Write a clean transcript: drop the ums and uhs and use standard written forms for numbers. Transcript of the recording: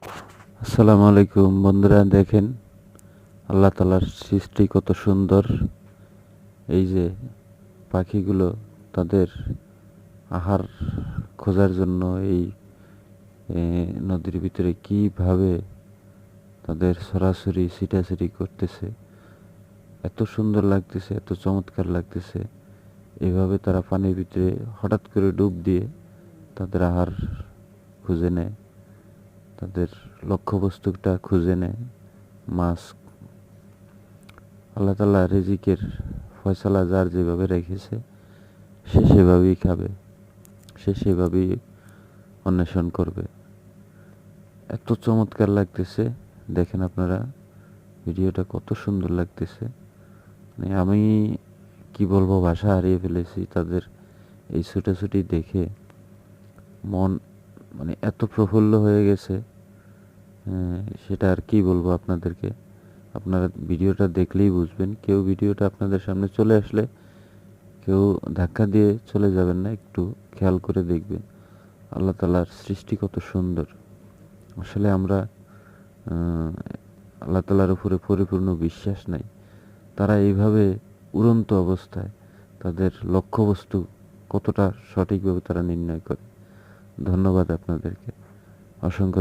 আসসালামু আলাইকুম বন্ধুরা, দেখেন আল্লাহ তাআলার সৃষ্টি কত সুন্দর। এই যে পাখিগুলো তাদের আহার খোঁজার জন্য এই নদীর ভিতরে কিভাবে তাদের ছড়াছড়ি ছিটাছড়ি করতেছে, এত সুন্দর লাগতেছে, এত চমৎকার লাগতেছে। এভাবে তারা পানির ভিতরে হঠাৎ করে ডুব দিয়ে তাদের আহার খুঁজে নেয়, তাদের লক্ষ্যবস্তুটা খুঁজে নেয়। মাছ, আল্লাহ তাআলা রিজিকের ফয়সালা যার যেভাবে রেখেছে সে সেভাবেই খাবে, সে সেভাবেই অন্বেষণ করবে। এত চমৎকার লাগতেছে, দেখেন আপনারা ভিডিওটা কত সুন্দর লাগতেছে। মানে আমি কি বলবো, ভাষা হারিয়ে ফেলেছি। তাদের এই ছুটাছুটি দেখে মন মানে এত প্রফুল্ল হয়ে গেছে, সেটা আর কি বলবো আপনাদেরকে। আপনারা ভিডিওটা দেখলেই বুঝবেন। কেউ ভিডিওটা আপনাদের সামনে চলে আসলে কেউ ধাক্কা দিয়ে চলে যাবেন না, একটু খেয়াল করে দেখবেন আল্লাহ তাআলার সৃষ্টি কত সুন্দর। আসলে আমরা আল্লাহ তাআলার উপরে পরিপূর্ণ বিশ্বাস নাই, তারা এইভাবে উড়ন্ত অবস্থায় তাদের লক্ষ্যবস্তু কতটা সঠিকভাবে তারা নির্ণয় করে। ধন্যবাদ আপনাদেরকে, অসংখ্য